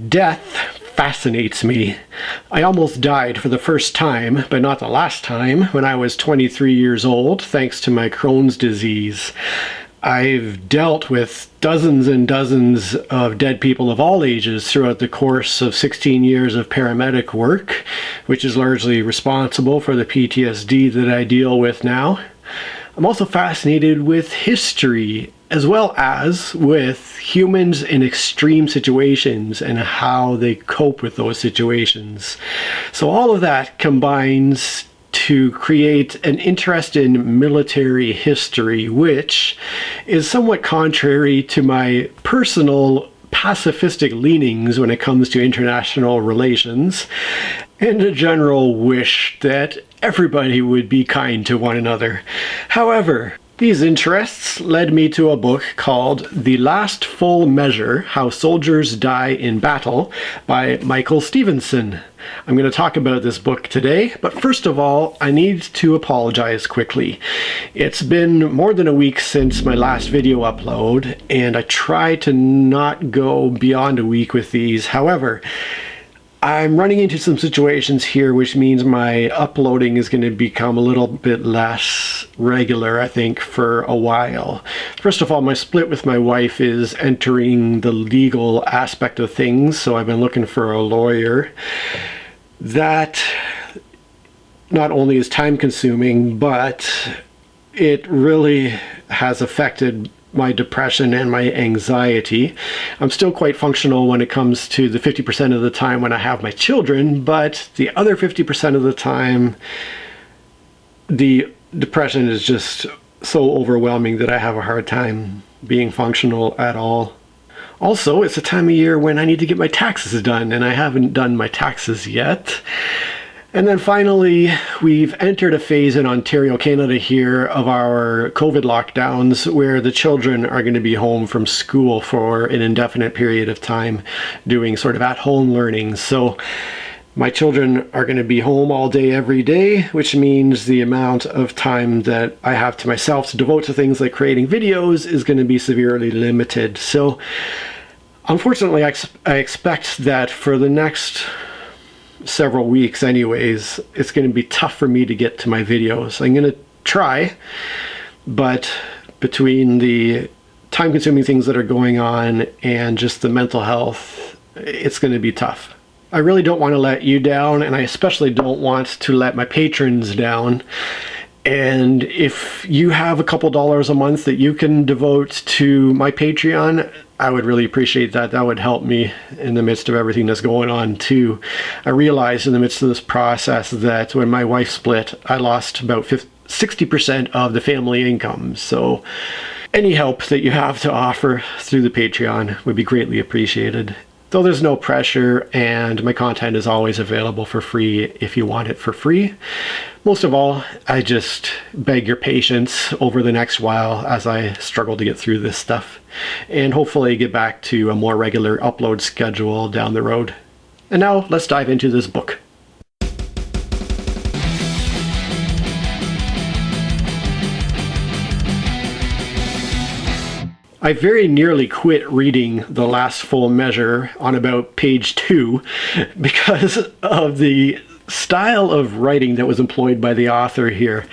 Death fascinates me. I almost died for the first time, but not the last time, when I was 23 years old, thanks to my Crohn's disease. I've dealt with dozens and dozens of dead people of all ages throughout the course of 16 years of paramedic work, which is largely responsible for the PTSD that I deal with now. I'm also fascinated with history, as well as with humans in extreme situations and how they cope with those situations. So all of that combines to create an interest in military history, which is somewhat contrary to my personal pacifistic leanings when it comes to international relations, and a general wish that everybody would be kind to one another. However, these interests led me to a book called The Last Full Measure: How Soldiers Die in Battle by Michael Stephenson. I'm going to talk about this book today, but first of all, I need to apologize quickly. It's been more than a week since my last video upload, and I try to not go beyond a week with these. However, I'm running into some situations here which means my uploading is going to become a little bit less regular, I think, for a while. First of all, my split with my wife is entering the legal aspect of things, so I've been looking for a lawyer. That not only is time consuming, but it really has affected my depression and my anxiety. I'm still quite functional when it comes to the 50% of the time when I have my children, but the other 50% of the time, the depression is just so overwhelming that I have a hard time being functional at all. Also, it's a time of year when I need to get my taxes done, and I haven't done my taxes yet. And then finally, we've entered a phase in Ontario, Canada here of our COVID lockdowns where the children are going to be home from school for an indefinite period of time doing sort of at-home learning. So my children are going to be home all day, every day, which means the amount of time that I have to myself to devote to things like creating videos is going to be severely limited. So unfortunately, I expect that for the next several weeks anyways, it's going to be tough for me to get to my videos. I'm going to try, but between the time-consuming things that are going on and just the mental health, it's going to be tough. I really don't want to let you down, and I especially don't want to let my patrons down. And if you have a couple dollars a month that you can devote to my Patreon, I would really appreciate that. That would help me in the midst of everything that's going on too. I realized in the midst of this process that when my wife split, I lost about 60% of the family income. So any help that you have to offer through the Patreon would be greatly appreciated. Though there's no pressure, and my content is always available for free if you want it for free. Most of all, I just beg your patience over the next while as I struggle to get through this stuff, and hopefully get back to a more regular upload schedule down the road. And now let's dive into this book. I very nearly quit reading The Last Full Measure on about page 2 because of the style of writing that was employed by the author here.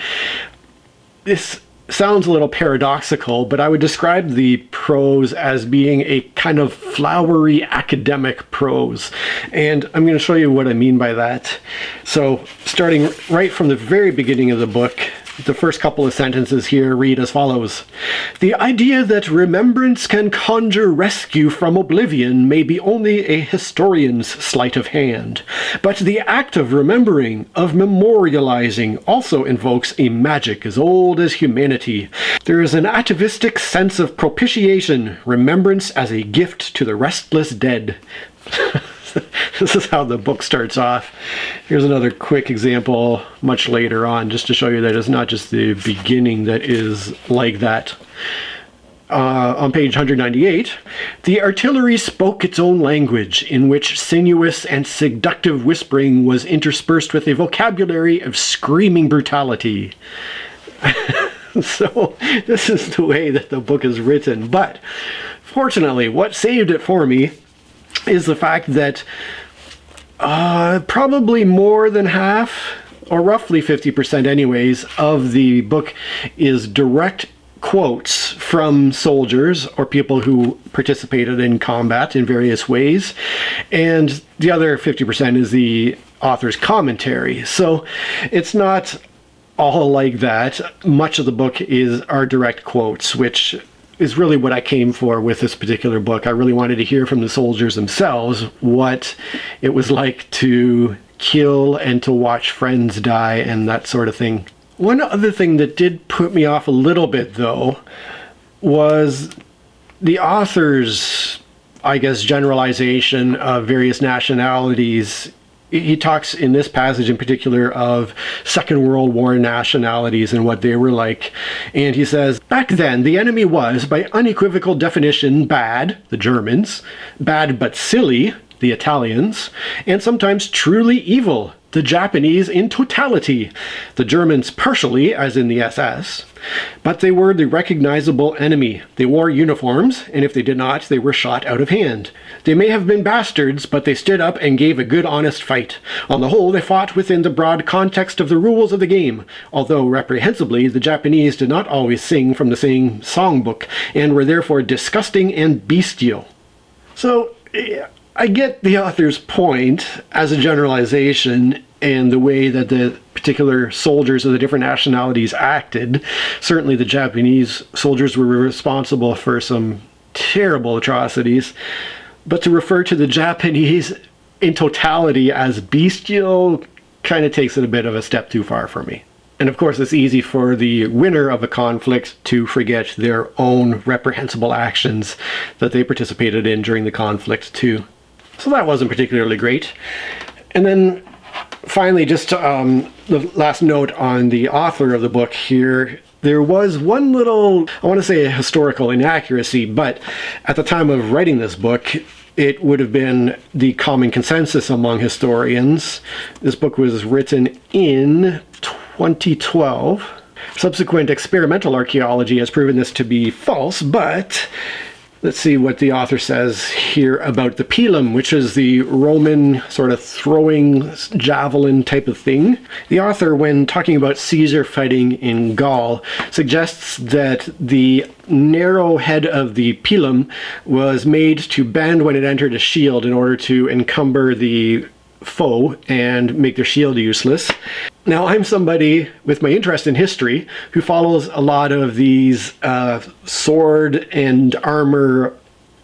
This sounds a little paradoxical, but I would describe the prose as being a kind of flowery academic prose. And I'm going to show you what I mean by that. So starting right from the very beginning of the book, the first couple of sentences here read as follows. The idea that remembrance can conjure rescue from oblivion may be only a historian's sleight of hand, but the act of remembering, of memorializing, also invokes a magic as old as humanity. There is an atavistic sense of propitiation, remembrance as a gift to the restless dead. This is how the book starts off. Here's another quick example much later on, just to show you that it's not just the beginning that is like that. On page 198, the artillery spoke its own language, in which sinuous and seductive whispering was interspersed with a vocabulary of screaming brutality. So this is the way that the book is written. But fortunately, what saved it for me is the fact that probably more than half, or roughly 50% anyways, of the book is direct quotes from soldiers or people who participated in combat in various ways, and the other 50% is the author's commentary. So it's not all like that. Much of the book are direct quotes, which is really what I came for with this particular book. I really wanted to hear from the soldiers themselves what it was like to kill and to watch friends die and that sort of thing. One other thing that did put me off a little bit, though, was the author's, I guess, generalization of various nationalities. He talks in this passage in particular of Second World War nationalities and what they were like. And he says, back then, the enemy was, by unequivocal definition, bad, the Germans, bad but silly, the Italians, and sometimes truly evil, the Japanese in totality, the Germans partially, as in the SS, but they were the recognizable enemy. They wore uniforms, and if they did not, they were shot out of hand. They may have been bastards, but they stood up and gave a good honest fight. On the whole, they fought within the broad context of the rules of the game, although reprehensibly, the Japanese did not always sing from the same songbook, and were therefore disgusting and bestial. So, I get the author's point as a generalization and the way that the particular soldiers of the different nationalities acted. Certainly the Japanese soldiers were responsible for some terrible atrocities, but to refer to the Japanese in totality as bestial kind of takes it a bit of a step too far for me. And of course, it's easy for the winner of a conflict to forget their own reprehensible actions that they participated in during the conflict too. So that wasn't particularly great. And then finally, just the last note on the author of the book here. There was one little, I want to say a historical inaccuracy, but at the time of writing this book, it would have been the common consensus among historians. This book was written in 2012. Subsequent experimental archaeology has proven this to be false, but let's see what the author says here about the pilum, which is the Roman sort of throwing javelin type of thing. The author, when talking about Caesar fighting in Gaul, suggests that the narrow head of the pilum was made to bend when it entered a shield in order to encumber the foe and make their shield useless. Now, I'm somebody with my interest in history who follows a lot of these sword and armor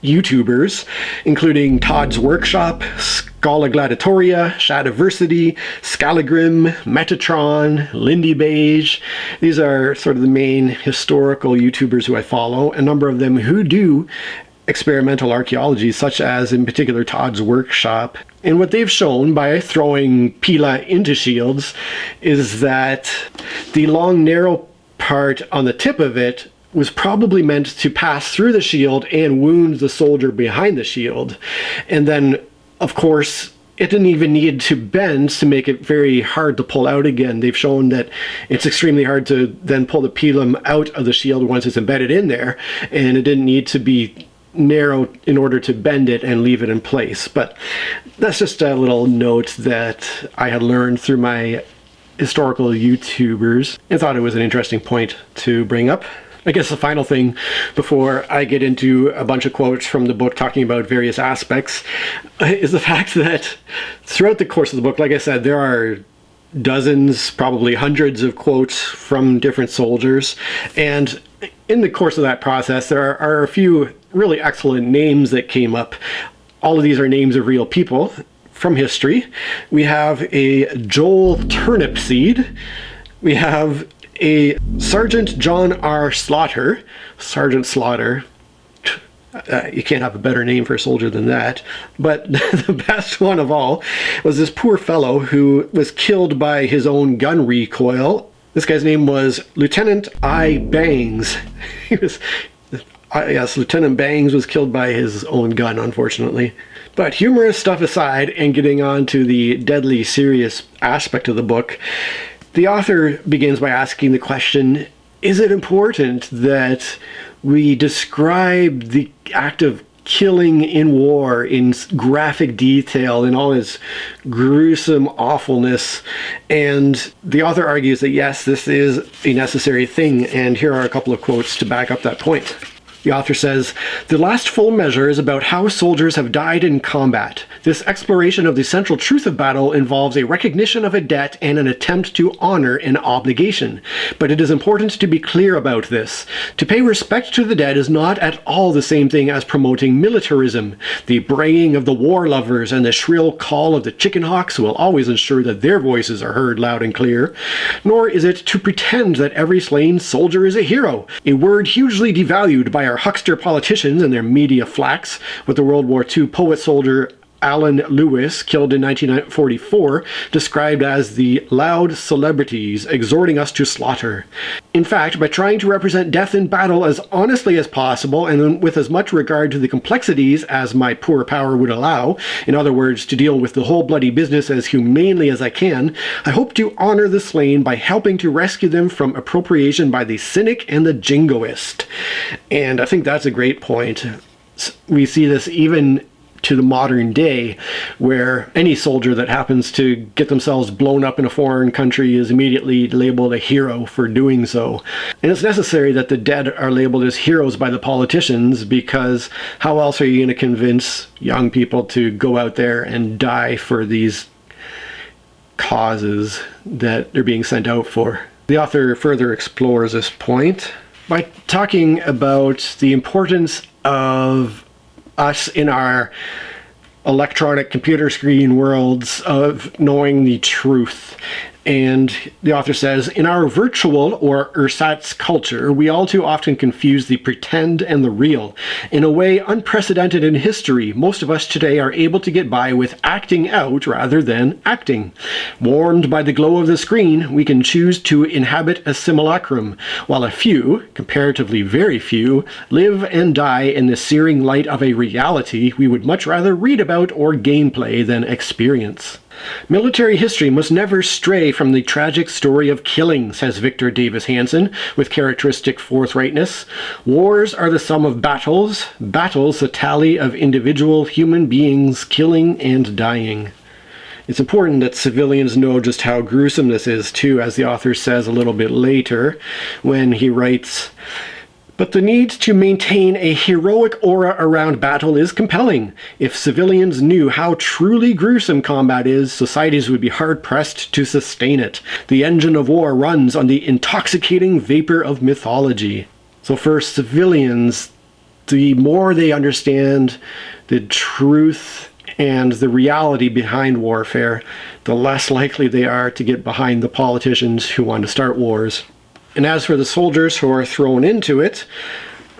YouTubers, including Todd's Workshop, Scala Gladiatoria, Shadiversity, Scalagrim, Metatron, Lindy Beige. These are sort of the main historical YouTubers who I follow, a number of them who do experimental archaeology, such as in particular Todd's Workshop. And what they've shown by throwing pila into shields is that the long narrow part on the tip of it was probably meant to pass through the shield and wound the soldier behind the shield. And then, of course, it didn't even need to bend to make it very hard to pull out again. They've shown that it's extremely hard to then pull the pilum out of the shield once it's embedded in there, and it didn't need to be narrow in order to bend it and leave it in place. But that's just a little note that I had learned through my historical YouTubers and thought it was an interesting point to bring up. I guess the final thing before I get into a bunch of quotes from the book talking about various aspects is the fact that throughout the course of the book, like I said, there are dozens, probably hundreds of quotes from different soldiers. And in the course of that process, there are a few really excellent names that came up. All of these are names of real people from history. We have a Joel Turnipseed. We have a Sergeant John R. Slaughter. Sergeant Slaughter. You can't have a better name for a soldier than that. But the best one of all was this poor fellow who was killed by his own gun recoil. This guy's name was Lieutenant I. Bangs. Yes, Lieutenant Bangs was killed by his own gun, unfortunately. But humorous stuff aside, and getting on to the deadly serious aspect of the book, the author begins by asking the question, is it important that we describe the act of killing in war in graphic detail, in all its gruesome awfulness. And the author argues that yes, this is a necessary thing, and here are a couple of quotes to back up that point. The author says, "The last full measure is about how soldiers have died in combat. This exploration of the central truth of battle involves a recognition of a debt and an attempt to honor an obligation. But it is important to be clear about this. To pay respect to the dead is not at all the same thing as promoting militarism, the braying of the war lovers and the shrill call of the chicken hawks who will always ensure that their voices are heard loud and clear. Nor is it to pretend that every slain soldier is a hero, a word hugely devalued by our huckster politicians and their media flacks, with the World War II poet-soldier Alan Lewis, killed in 1944, described as the loud celebrities exhorting us to slaughter. In fact, by trying to represent death in battle as honestly as possible and with as much regard to the complexities as my poor power would allow, in other words, to deal with the whole bloody business as humanely as I can, I hope to honor the slain by helping to rescue them from appropriation by the cynic and the jingoist." And I think that's a great point. We see this even to the modern day, where any soldier that happens to get themselves blown up in a foreign country is immediately labeled a hero for doing so. And it's necessary that the dead are labeled as heroes by the politicians, because how else are you going to convince young people to go out there and die for these causes that they're being sent out for? The author further explores this point by talking about the importance of us in our electronic computer screen worlds of knowing the truth. And the author says, "In our virtual or ersatz culture, we all too often confuse the pretend and the real. In a way unprecedented in history, most of us today are able to get by with acting out rather than acting. Warmed by the glow of the screen, we can choose to inhabit a simulacrum, while a few, comparatively very few, live and die in the searing light of a reality we would much rather read about or gameplay than experience. Military history must never stray from the tragic story of killing," says Victor Davis Hanson, with characteristic forthrightness. "Wars are the sum of battles, battles the tally of individual human beings killing and dying." It's important that civilians know just how gruesome this is, too, as the author says a little bit later, when he writes, "But the need to maintain a heroic aura around battle is compelling. If civilians knew how truly gruesome combat is, societies would be hard-pressed to sustain it. The engine of war runs on the intoxicating vapor of mythology." So for civilians, the more they understand the truth and the reality behind warfare, the less likely they are to get behind the politicians who want to start wars. And as for the soldiers who are thrown into it,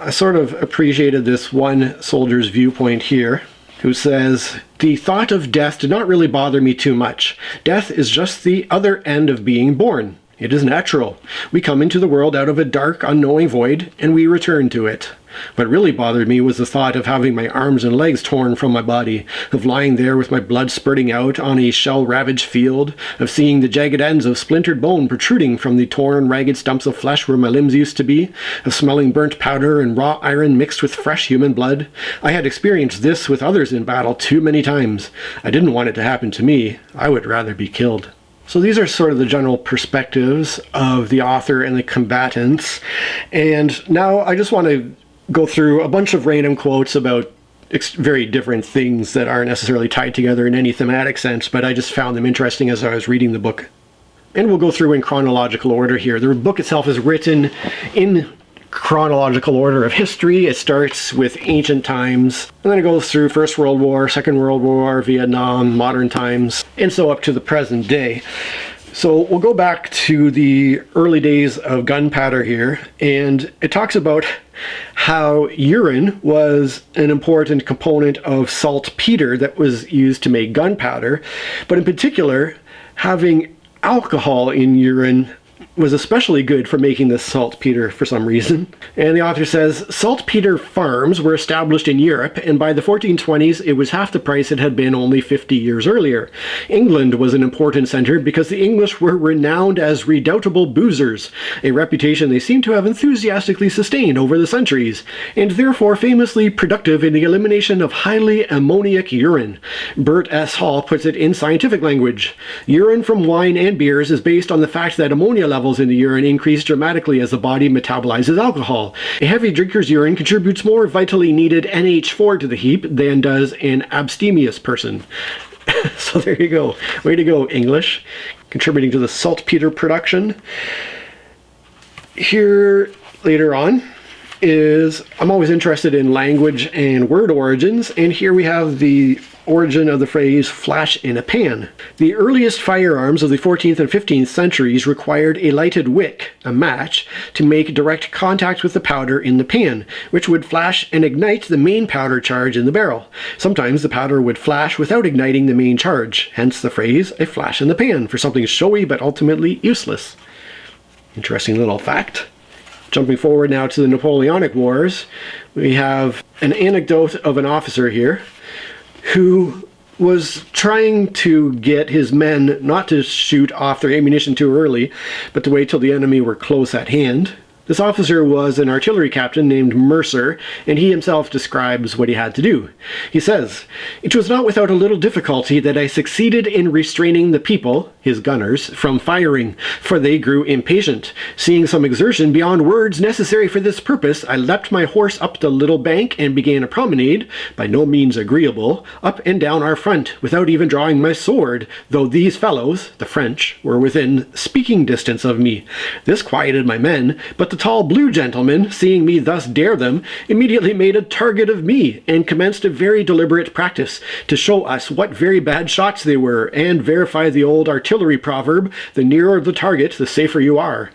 I sort of appreciated this one soldier's viewpoint here, who says, "The thought of death did not really bother me too much. Death is just the other end of being born. It is natural. We come into the world out of a dark, unknowing void, and we return to it. What really bothered me was the thought of having my arms and legs torn from my body, of lying there with my blood spurting out on a shell-ravaged field, of seeing the jagged ends of splintered bone protruding from the torn, ragged stumps of flesh where my limbs used to be, of smelling burnt powder and raw iron mixed with fresh human blood. I had experienced this with others in battle too many times. I didn't want it to happen to me. I would rather be killed." So these are sort of the general perspectives of the author and the combatants. And now I just want to go through a bunch of random quotes about very different things that aren't necessarily tied together in any thematic sense, but I just found them interesting as I was reading the book. And we'll go through in chronological order here. The book itself is written in chronological order of history. It starts with ancient times, and then it goes through First World War, Second World War, Vietnam, modern times, and so up to the present day. So we'll go back to the early days of gunpowder here, and it talks about how urine was an important component of saltpeter that was used to make gunpowder, but in particular, having alcohol in urine was especially good for making this saltpeter for some reason. And the author says, saltpeter farms were established in Europe, and by the 1420s it was half the price it had been only 50 years earlier. England was an important centre because the English were renowned as redoubtable boozers, a reputation they seem to have enthusiastically sustained over the centuries, and therefore famously productive in the elimination of highly ammoniac urine. Bert S. Hall puts it in scientific language. Urine from wine and beers is based on the fact that ammonia levels in the urine increase dramatically as the body metabolizes alcohol. A heavy drinker's urine contributes more vitally needed NH4 to the heap than does an abstemious person. So there you go. Way to go, English. Contributing to the saltpeter production. Here, later on, is I'm always interested in language and word origins, and here we have the origin of the phrase flash in a pan. The earliest firearms of the 14th and 15th centuries required a lighted wick, a match, to make direct contact with the powder in the pan, which would flash and ignite the main powder charge in the barrel. Sometimes the powder would flash without igniting the main charge, hence the phrase, a flash in the pan, for something showy but ultimately useless. Interesting little fact. Jumping forward now to the Napoleonic Wars, we have an anecdote of an officer here who was trying to get his men not to shoot off their ammunition too early, but to wait till the enemy were close at hand. This officer was an artillery captain named Mercer, and he himself describes what he had to do. He says, "It was not without a little difficulty that I succeeded in restraining the people, his gunners, from firing, for they grew impatient. Seeing some exertion beyond words necessary for this purpose, I leapt my horse up the little bank and began a promenade, by no means agreeable, up and down our front, without even drawing my sword, though these fellows, the French, were within speaking distance of me. This quieted my men, but the tall blue gentleman, seeing me thus dare them, immediately made a target of me, and commenced a very deliberate practice, to show us what very bad shots they were, and verify the old artillery proverb, the nearer the target, the safer you are.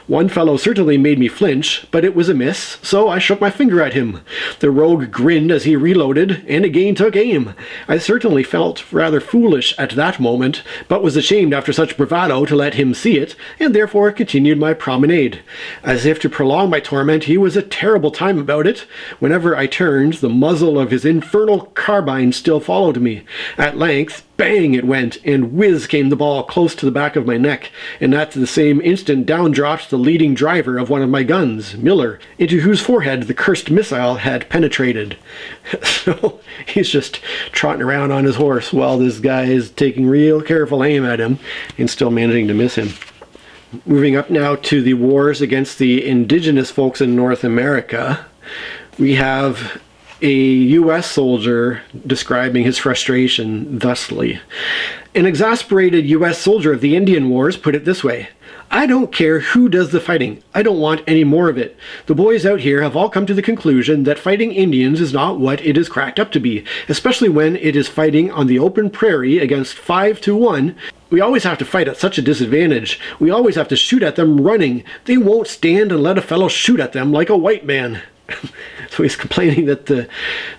One fellow certainly made me flinch, but it was amiss, so I shook my finger at him. The rogue grinned as he reloaded, and again took aim. I certainly felt rather foolish at that moment, but was ashamed after such bravado to let him see it, and therefore continued my promenade. As if to prolong my torment, he was a terrible time about it. Whenever I turned, the muzzle of his infernal carbine still followed me. At length, bang it went, and whiz came the ball close to the back of my neck, and at the same instant down dropped the leading driver of one of my guns, Miller, into whose forehead the cursed missile had penetrated." So he's just trotting around on his horse while this guy is taking real careful aim at him and still managing to miss him. Moving up now to the wars against the indigenous folks in North America, we have a U.S. soldier describing his frustration thusly. An exasperated U.S. soldier of the Indian Wars put it this way: "I don't care who does the fighting. I don't want any more of it. The boys out here have all come to the conclusion that fighting Indians is not what it is cracked up to be, especially when it is fighting on the open prairie against 5 to 1. We always have to fight at such a disadvantage. We always have to shoot at them running. They won't stand and let a fellow shoot at them like a white man." So he's complaining that the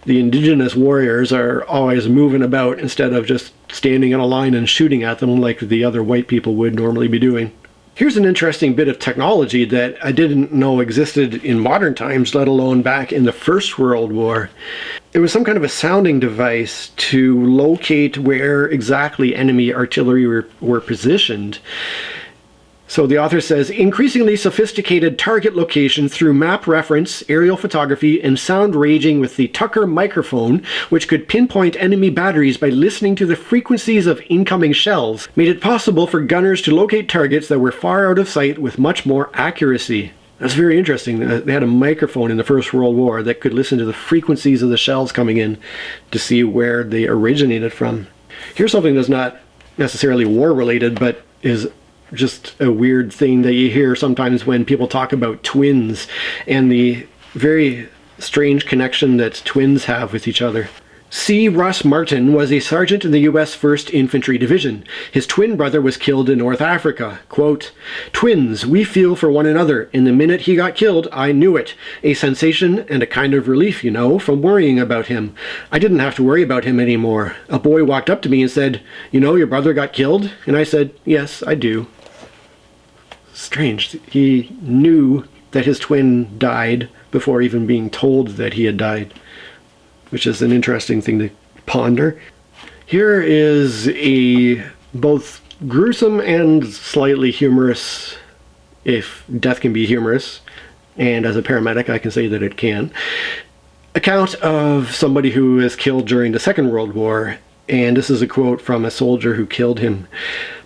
indigenous warriors are always moving about instead of just standing in a line and shooting at them like the other white people would normally be doing. Here's an interesting bit of technology that I didn't know existed in modern times, let alone back in the First World War. There was some kind of a sounding device to locate where exactly enemy artillery were positioned. So the author says, "Increasingly sophisticated target location through map reference, aerial photography, and sound ranging with the Tucker microphone, which could pinpoint enemy batteries by listening to the frequencies of incoming shells, made it possible for gunners to locate targets that were far out of sight with much more accuracy." That's very interesting. They had a microphone in the First World War that could listen to the frequencies of the shells coming in to see where they originated from. Here's something that's not necessarily war-related, but is just a weird thing that you hear sometimes when people talk about twins and the very strange connection that twins have with each other. C. Russ Martin was a sergeant in the U.S. 1st Infantry Division. His twin brother was killed in North Africa. Quote, "Twins, we feel for one another. In the minute he got killed, I knew it. A sensation and a kind of relief, you know, from worrying about him. I didn't have to worry about him anymore. A boy walked up to me and said, 'You know, your brother got killed?' And I said, 'Yes, I do.'" strange. He knew that his twin died before even being told that he had died, which is an interesting thing to ponder. Here is a both gruesome and slightly humorous, if death can be humorous, and as a paramedic I can say that it can, account of somebody who was killed during the Second World War. And this is a quote from a soldier who killed him.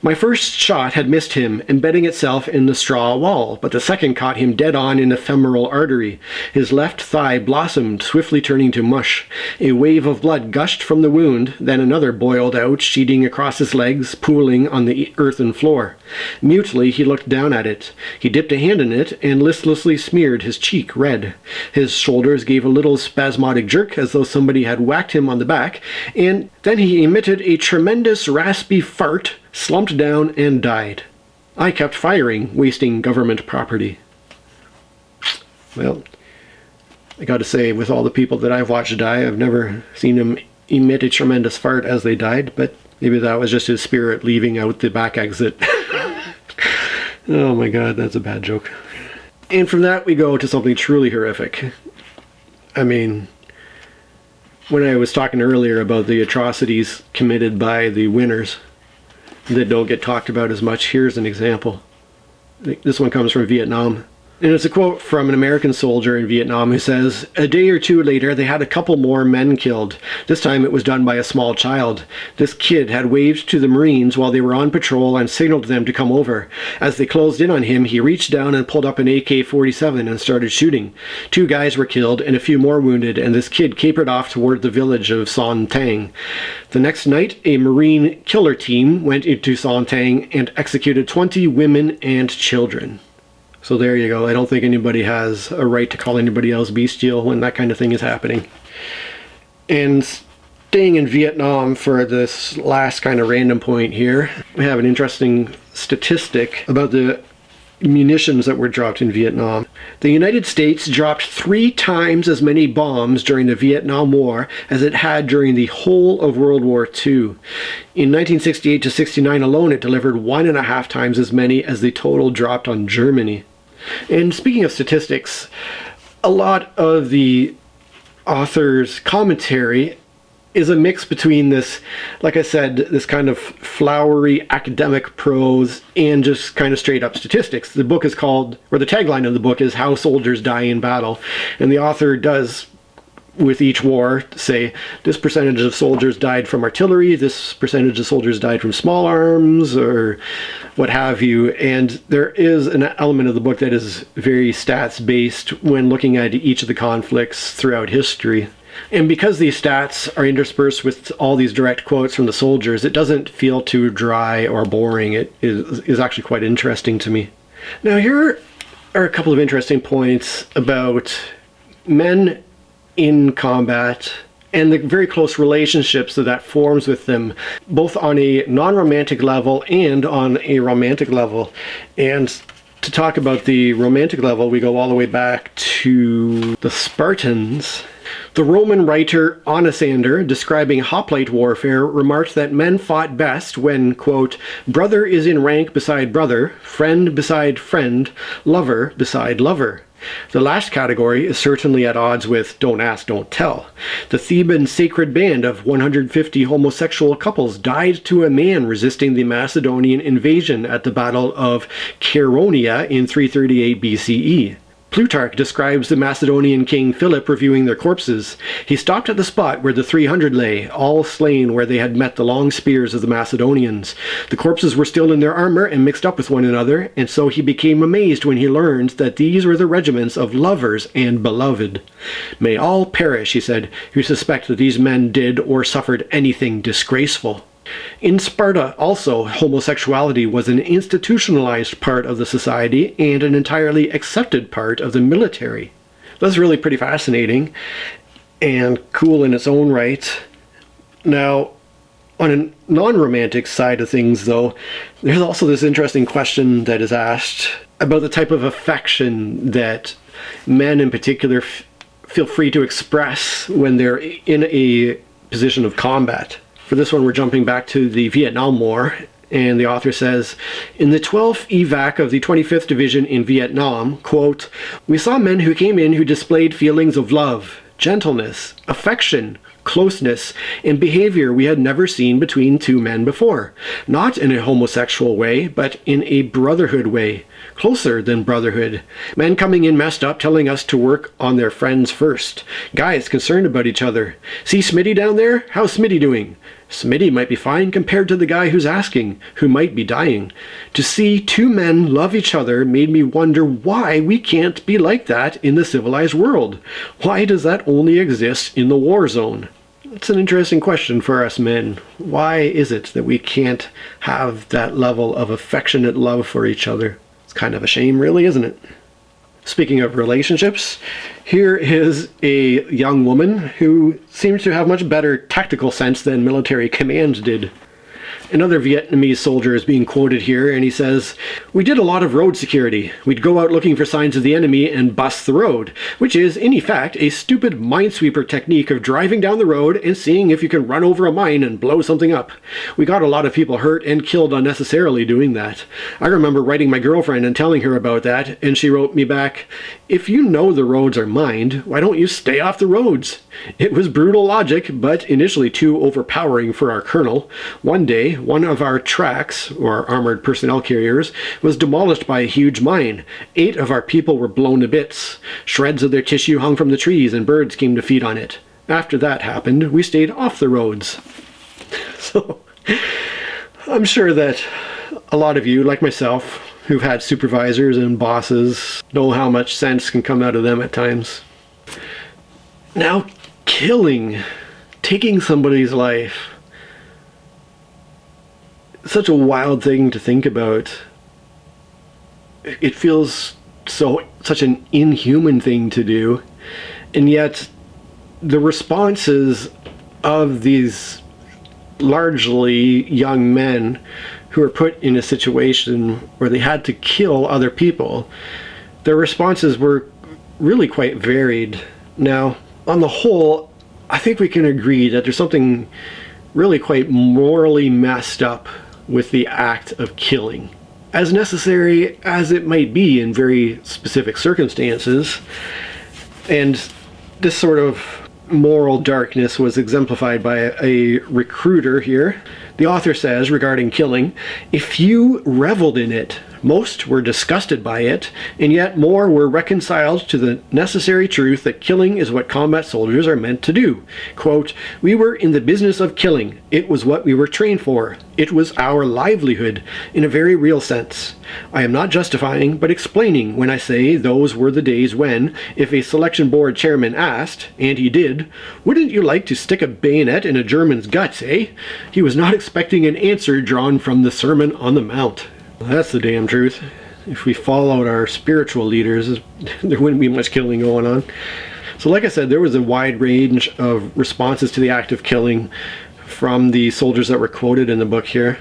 "My first shot had missed him, embedding itself in the straw wall, but the second caught him dead on in the femoral artery. His left thigh blossomed, swiftly turning to mush. A wave of blood gushed from the wound, then another boiled out, sheeting across his legs, pooling on the earthen floor. Mutely he looked down at it. He dipped a hand in it and listlessly smeared his cheek red. His shoulders gave a little spasmodic jerk as though somebody had whacked him on the back, and then he emitted a tremendous raspy fart, slumped down, and died. I kept firing, wasting government property." Well, I gotta say, with all the people that I've watched die, I've never seen him emit a tremendous fart as they died, but maybe that was just his spirit leaving out the back exit. Oh my god, that's a bad joke. And from that we go to something truly horrific. I mean, when I was talking earlier about the atrocities committed by the winners that don't get talked about as much, here's an example. This one comes from Vietnam. And it's a quote from an American soldier in Vietnam who says, "A day or two later, they had a couple more men killed. This time it was done by a small child. This kid had waved to the Marines while they were on patrol and signaled them to come over. As they closed in on him, he reached down and pulled up an AK-47 and started shooting. 2 guys were killed and a few more wounded, and this kid capered off toward the village of Son Tang. The next night, a Marine killer team went into Son Tang and executed 20 women and children." So there you go. I don't think anybody has a right to call anybody else bestial when that kind of thing is happening. And staying in Vietnam for this last kind of random point here, we have an interesting statistic about the munitions that were dropped in Vietnam. The United States dropped 3 times as many bombs during the Vietnam War as it had during the whole of World War II. In 1968 to 69 alone, it delivered 1.5 times as many as the total dropped on Germany. And speaking of statistics, a lot of the author's commentary is a mix between this, like I said, this kind of flowery academic prose and just kind of straight up statistics. The book is called, or the tagline of the book is "How Soldiers Die in Battle." And the author does, with each war, say this percentage of soldiers died from artillery, this percentage of soldiers died from small arms, or what have you. And there is an element of the book that is very stats based when looking at each of the conflicts throughout history. And because these stats are interspersed with all these direct quotes from the soldiers, it doesn't feel too dry or boring. It is actually quite interesting to me. Now, here are a couple of interesting points about men in combat and the very close relationships that forms with them, both on a non-romantic level and on a romantic level. And to talk about the romantic level, we go all the way back to the Spartans. The Roman writer Onisander, describing hoplite warfare, remarked that men fought best when, quote, "brother is in rank beside brother, friend beside friend, lover beside lover." The last category is certainly at odds with "don't ask, don't tell." The Theban sacred band of 150 homosexual couples died to a man resisting the Macedonian invasion at the Battle of Chaeronea in 338 BCE. Plutarch describes the Macedonian king Philip reviewing their corpses. He stopped at the spot where the 300 lay, all slain where they had met the long spears of the Macedonians. The corpses were still in their armor and mixed up with one another, and so he became amazed when he learned that these were the regiments of lovers and beloved. "May all perish," he said, "who suspect that these men did or suffered anything disgraceful." In Sparta also, homosexuality was an institutionalized part of the society and an entirely accepted part of the military. That's really pretty fascinating and cool in its own right. Now, on a non-romantic side of things though, there's also this interesting question that is asked about the type of affection that men in particular feel free to express when they're in a position of combat. For this one, we're jumping back to the Vietnam War, And the author says, in the 12th evac of the 25th Division in Vietnam, quote, we saw men who came in who displayed feelings of love, gentleness, affection, closeness, and behavior we had never seen between two men before. Not in a homosexual way, but in a brotherhood way. Closer than brotherhood. Men coming in messed up, telling us to work on their friends first. Guys concerned about each other. See Smitty down there? How's Smitty doing? Smitty might be fine compared to the guy who's asking, who might be dying. To see two men love each other made me wonder why we can't be like that in the civilized world. Why does that only exist in the war zone? It's an interesting question for us men. Why is it that we can't have that level of affectionate love for each other? It's kind of a shame, really, isn't it? Speaking of relationships, here is a young woman who seems to have much better tactical sense than military commands did. Another Vietnamese soldier is being quoted here, and he says, we did a lot of road security. We'd go out looking for signs of the enemy and bust the road, which is, in effect, a stupid minesweeper technique of driving down the road and seeing if you can run over a mine and blow something up. We got a lot of people hurt and killed unnecessarily doing that. I remember writing my girlfriend and telling her about that, and she wrote me back, if you know the roads are mined, why don't you stay off the roads? It was brutal logic, but initially too overpowering for our colonel. One day, one of our tracks, or armored personnel carriers, was demolished by a huge mine. 8 of our people were blown to bits. Shreds of their tissue hung from the trees and birds came to feed on it. After that happened, we stayed off the roads. So, I'm sure that a lot of you, like myself, who've had supervisors and bosses, know how much sense can come out of them at times. Now, killing, taking somebody's life, such a wild thing to think about. It feels such an inhuman thing to do, and yet the responses of these largely young men who are put in a situation where they had to kill other people, their responses were really quite varied. Now, on the whole, I think we can agree that there's something really quite morally messed up with the act of killing. As necessary as it might be in very specific circumstances, and this sort of moral darkness was exemplified by a recruiter here. The author says regarding killing, "A few reveled in it, most were disgusted by it, and yet more were reconciled to the necessary truth that killing is what combat soldiers are meant to do. Quote, we were in the business of killing. It was what we were trained for. It was our livelihood, in a very real sense. I am not justifying, but explaining when I say those were the days when, if a selection board chairman asked, and he did, wouldn't you like to stick a bayonet in a German's guts, eh? He was not expecting an answer drawn from the Sermon on the Mount." That's the damn truth. If we followed our spiritual leaders, there wouldn't be much killing going on. So like I said, there was a wide range of responses to the act of killing from the soldiers that were quoted in the book here.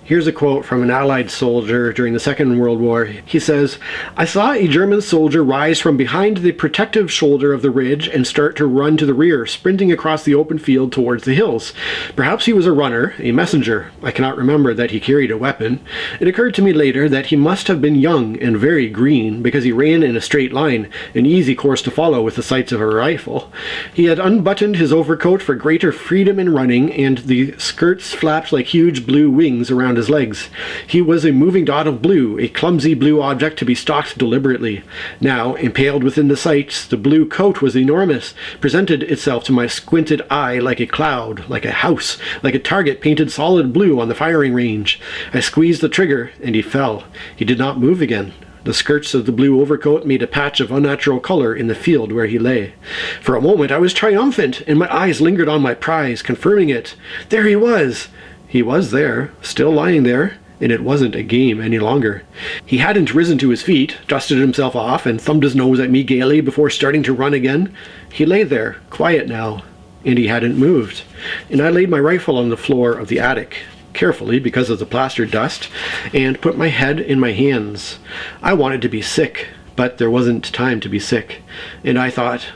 Here's a quote from an Allied soldier during the Second World War. He says, "I saw a German soldier rise from behind the protective shoulder of the ridge and start to run to the rear, sprinting across the open field towards the hills. Perhaps he was a runner, a messenger. I cannot remember that he carried a weapon. It occurred to me later that he must have been young and very green, because he ran in a straight line, an easy course to follow with the sights of a rifle. He had unbuttoned his overcoat for greater freedom in running, and the skirts flapped like huge blue wings around his legs. He was a moving dot of blue, a clumsy blue object to be stalked deliberately. Now, impaled within the sights, the blue coat was enormous, presented itself to my squinted eye like a cloud, like a house, like a target painted solid blue on the firing range. I squeezed the trigger, and he fell. He did not move again. The skirts of the blue overcoat made a patch of unnatural color in the field where he lay. For a moment I was triumphant, and my eyes lingered on my prize, confirming it. There he was! He was there, still lying there, and it wasn't a game any longer. He hadn't risen to his feet, dusted himself off, and thumbed his nose at me gaily before starting to run again. He lay there, quiet now, and he hadn't moved. And I laid my rifle on the floor of the attic, carefully because of the plaster dust, and put my head in my hands. I wanted to be sick, but there wasn't time to be sick. And I thought,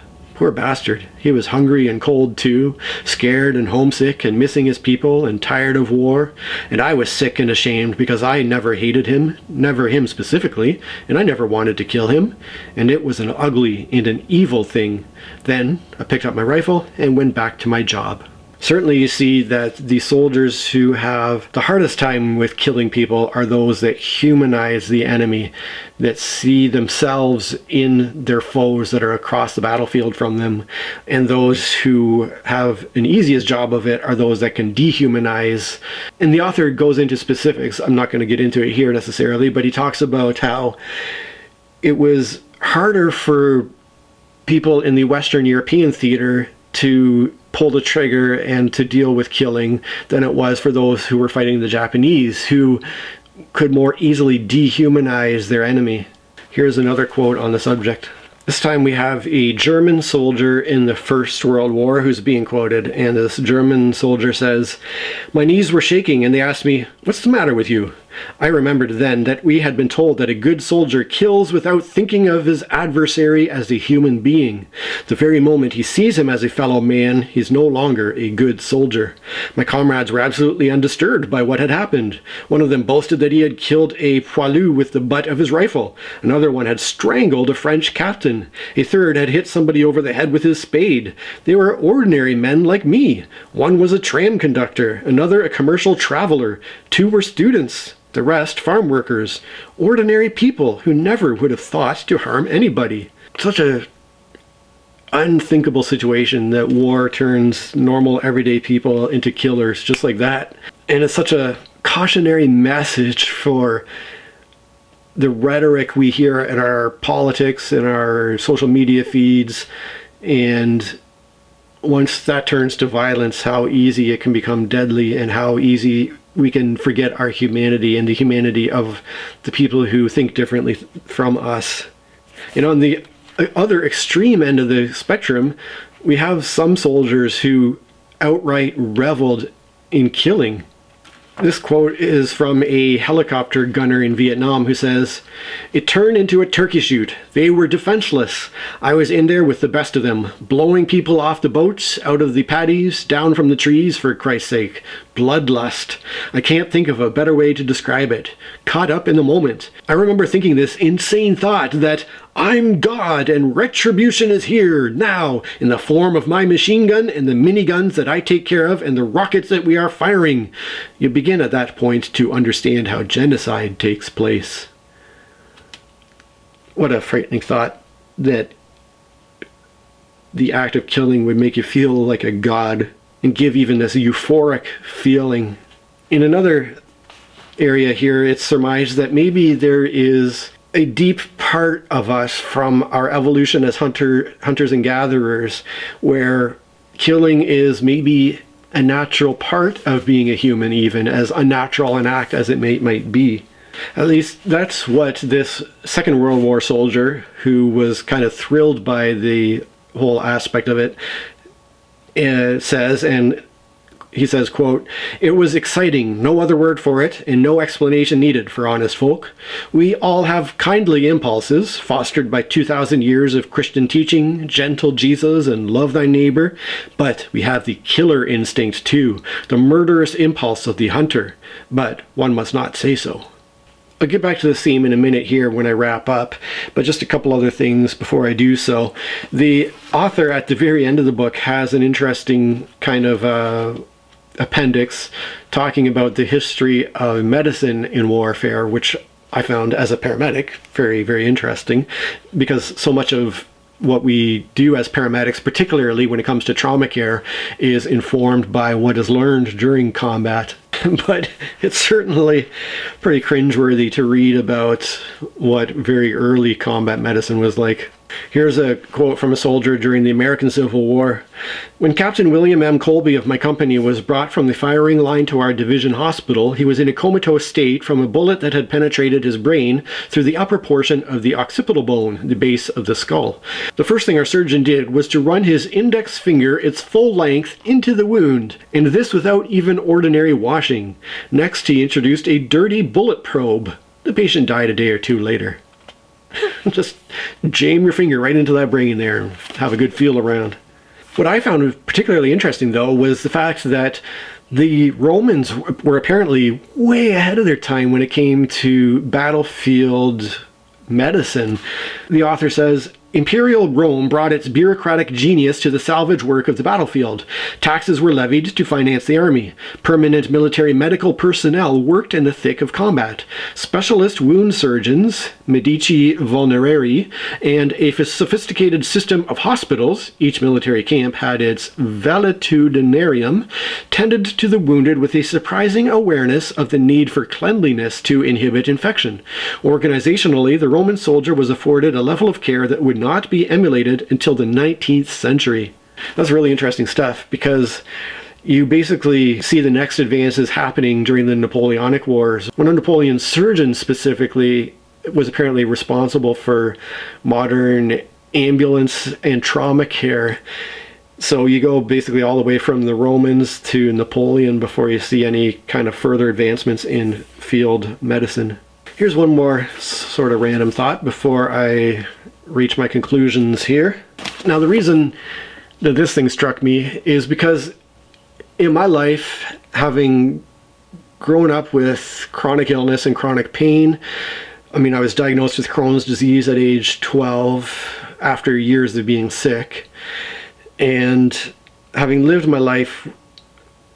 Poor bastard. He was hungry and cold too, scared and homesick and missing his people and tired of war. And I was sick and ashamed because I never hated him, never him specifically, and I never wanted to kill him. And it was an ugly and an evil thing. Then I picked up my rifle and went back to my job. Certainly you see that the soldiers who have the hardest time with killing people are those that humanize the enemy, that see themselves in their foes that are across the battlefield from them. And those who have an easiest job of it are those that can dehumanize. And the author goes into specifics. I'm not going to get into it here necessarily, but he talks about how it was harder for people in the Western European theater to pull the trigger and to deal with killing than it was for those who were fighting the Japanese, who could more easily dehumanize their enemy. Here's another quote on the subject. This time we have a German soldier in the First World War who's being quoted, and this German soldier says, "My knees were shaking and they asked me, 'What's the matter with you?' I remembered then that we had been told that a good soldier kills without thinking of his adversary as a human being. The very moment he sees him as a fellow man, he's no longer a good soldier. My comrades were absolutely undisturbed by what had happened. One of them boasted that he had killed a poilu with the butt of his rifle. Another one had strangled a French captain. A third had hit somebody over the head with his spade. They were ordinary men like me. One was a tram conductor, another a commercial traveler. Two were students. The rest, farm workers, ordinary people who never would have thought to harm anybody." Such a unthinkable situation that war turns normal everyday people into killers just like that. And it's such a cautionary message for the rhetoric we hear in our politics, in our social media feeds, and once that turns to violence, how easy it can become deadly and how easy we can forget our humanity and the humanity of the people who think differently from us. You know, on the other extreme end of the spectrum, we have some soldiers who outright reveled in killing. This quote is from a helicopter gunner in Vietnam who says, "It turned into a turkey shoot. They were defenseless. I was in there with the best of them, blowing people off the boats, out of the paddies, down from the trees, for Christ's sake. Bloodlust. I can't think of a better way to describe it. Caught up in the moment. I remember thinking this insane thought that I'm God and retribution is here, now, in the form of my machine gun and the miniguns that I take care of and the rockets that we are firing." You begin at that point to understand how genocide takes place. What a frightening thought that the act of killing would make you feel like a god and give even this euphoric feeling. In another area here, it's surmised that maybe there is a deep part of us from our evolution as hunters and gatherers where killing is maybe a natural part of being a human, even as unnatural an act as it might be. At least that's what this Second World War soldier, who was kind of thrilled by the whole aspect of it, says, and he says, quote, "It was exciting, no other word for it, and no explanation needed for honest folk. We all have kindly impulses, fostered by 2,000 years of Christian teaching, gentle Jesus, and love thy neighbor. But we have the killer instinct too, the murderous impulse of the hunter. But one must not say so." I'll get back to the theme in a minute here when I wrap up, but just a couple other things before I do so. The author at the very end of the book has an interesting kind of appendix talking about the history of medicine in warfare, which I found as a paramedic very, very interesting, because so much of what we do as paramedics, particularly when it comes to trauma care, is informed by what is learned during combat. But it's certainly pretty cringeworthy to read about what very early combat medicine was like. Here's a quote from a soldier during the American Civil War. "When Captain William M. Colby of my company was brought from the firing line to our division hospital, he was in a comatose state from a bullet that had penetrated his brain through the upper portion of the occipital bone, the base of the skull. The first thing our surgeon did was to run his index finger its full length into the wound, and this without even ordinary washing. Next, he introduced a dirty bullet probe. The patient died a day or two later." Just jam your finger right into that brain there and have a good feel around. What I found particularly interesting, though, was the fact that the Romans were apparently way ahead of their time when it came to battlefield medicine. The author says, Imperial Rome brought its bureaucratic genius to the salvage work of the battlefield. Taxes were levied to finance the army. Permanent military medical personnel worked in the thick of combat. Specialist wound surgeons, medici vulnerari, and a sophisticated system of hospitals, each military camp had its valetudinarium, tended to the wounded with a surprising awareness of the need for cleanliness to inhibit infection. Organizationally, the Roman soldier was afforded a level of care that would not be emulated until the 19th century. That's really interesting stuff, because you basically see the next advances happening during the Napoleonic Wars. One of Napoleon's surgeons specifically was apparently responsible for modern ambulance and trauma care. So you go basically all the way from the Romans to Napoleon before you see any kind of further advancements in field medicine. Here's one more sort of random thought before I reach my conclusions here. Now, the reason that this thing struck me is because in my life, having grown up with chronic illness and chronic pain, I was diagnosed with Crohn's disease at age 12 after years of being sick. And having lived my life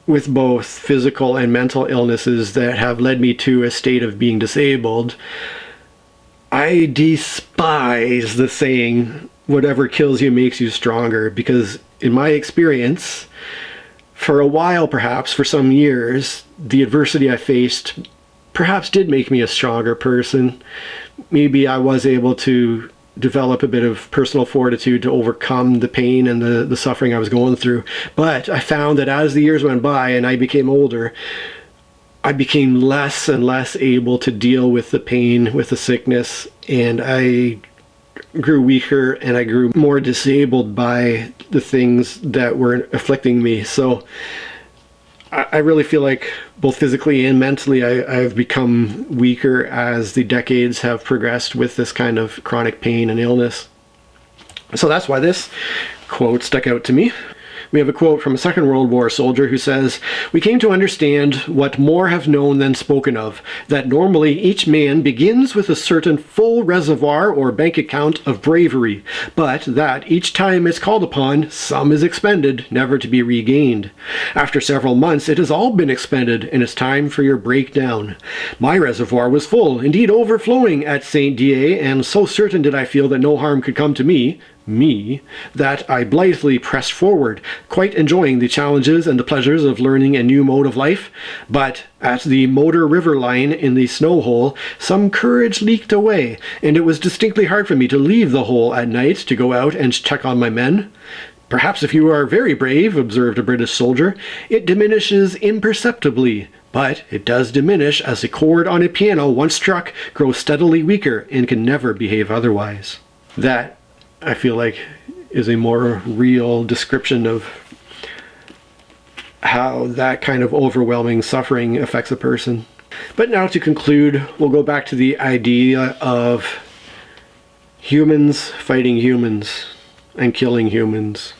with both physical and mental illnesses that have led me to a state of being disabled, I despise the saying, whatever kills you makes you stronger, because in my experience, for a while perhaps, for some years, the adversity I faced perhaps did make me a stronger person. Maybe I was able to develop a bit of personal fortitude to overcome the pain and the suffering I was going through. But I found that as the years went by and I became older, I became less and less able to deal with the pain, with the sickness, and I grew weaker and I grew more disabled by the things that were afflicting me. So I really feel like both physically and mentally I've become weaker as the decades have progressed with this kind of chronic pain and illness. So that's why this quote stuck out to me. We have a quote from a Second World War soldier who says, "We came to understand what more have known than spoken of, that normally each man begins with a certain full reservoir or bank account of bravery, but that each time it's called upon, some is expended, never to be regained. After several months it has all been expended, and it's time for your breakdown. My reservoir was full, indeed overflowing at St. Dié, and so certain did I feel that no harm could come to me, that I blithely pressed forward, quite enjoying the challenges and the pleasures of learning a new mode of life. But at the Motor River line in the snow hole, some courage leaked away, and it was distinctly hard for me to leave the hole at night to go out and check on my men. Perhaps if you are very brave, observed a British soldier, it diminishes imperceptibly. But it does diminish as a chord on a piano once struck grows steadily weaker and can never behave otherwise." That, I feel like, is a more real description of how that kind of overwhelming suffering affects a person. But now to conclude, we'll go back to the idea of humans fighting humans and killing humans.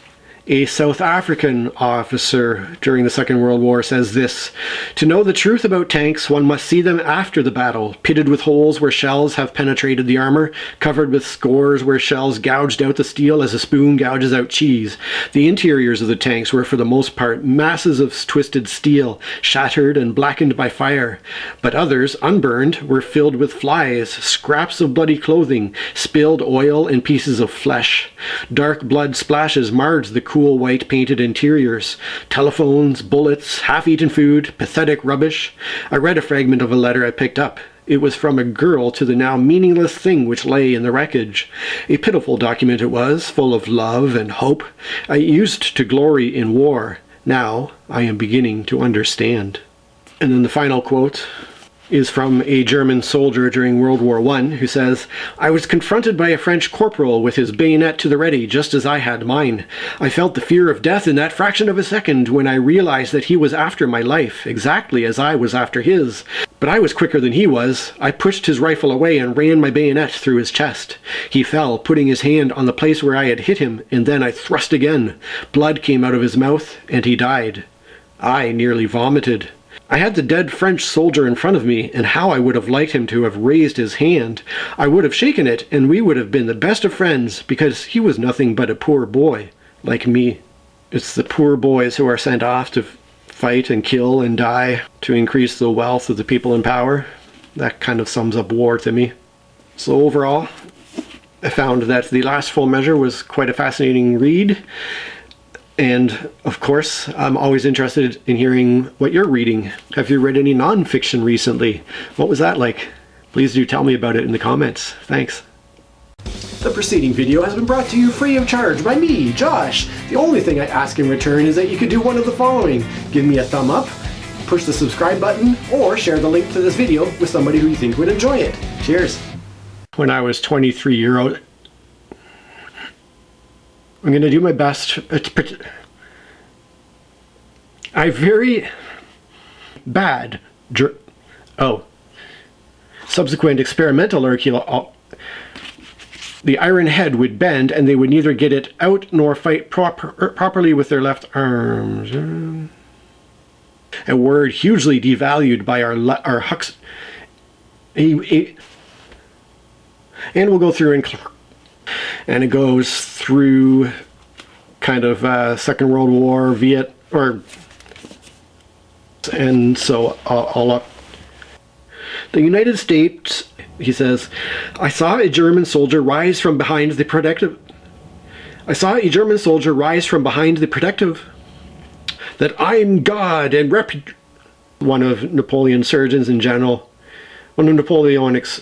A South African officer during the Second World War says this: "To know the truth about tanks, one must see them after the battle, pitted with holes where shells have penetrated the armor, covered with scores where shells gouged out the steel as a spoon gouges out cheese. The interiors of the tanks were for the most part masses of twisted steel, shattered and blackened by fire. But others, unburned, were filled with flies, scraps of bloody clothing, spilled oil and pieces of flesh. Dark blood splashes marred the cool white painted interiors. Telephones, bullets, half-eaten food, pathetic rubbish. I read a fragment of a letter I picked up. It was from a girl to the now meaningless thing which lay in the wreckage. A pitiful document it was, full of love and hope. I used to glory in war. Now I am beginning to understand." And then the final quote is from a German soldier during World War I who says, "I was confronted by a French corporal with his bayonet to the ready, just as I had mine. I felt the fear of death in that fraction of a second when I realized that he was after my life, exactly as I was after his. But But I was quicker than he was. I pushed his rifle away and ran my bayonet through his chest. He fell, putting his hand on the place where I had hit him, and then I thrust again. Blood came out of his mouth, and he died. I nearly vomited. I had the dead French soldier in front of me, and how I would have liked him to have raised his hand. I would have shaken it, and we would have been the best of friends, because he was nothing but a poor boy, like me. It's the poor boys who are sent off to fight and kill and die to increase the wealth of the people in power. That kind of sums up war to me. So overall, I found that The Last Full Measure was quite a fascinating read. And of course, I'm always interested in hearing what you're reading. Have you read any nonfiction recently? What was that like? Please do tell me about it in the comments. Thanks. The preceding video has been brought to you free of charge by me, Josh. The only thing I ask in return is that you could do one of the following. Give me a thumb up, push the subscribe button, or share the link to this video with somebody who you think would enjoy it. Cheers. When I was 23 years old, I'm going to do my best. I very bad. Subsequent experimental archaeology. The iron head would bend, and they would neither get it out nor fight properly with their left arms. A word hugely devalued by our hucks. And we'll go through and it goes through kind of Second World War, and so all up. The United States, he says, I saw a German soldier rise from behind the protective. That I'm God and one of Napoleon's surgeons in general, one of Napoleonic's.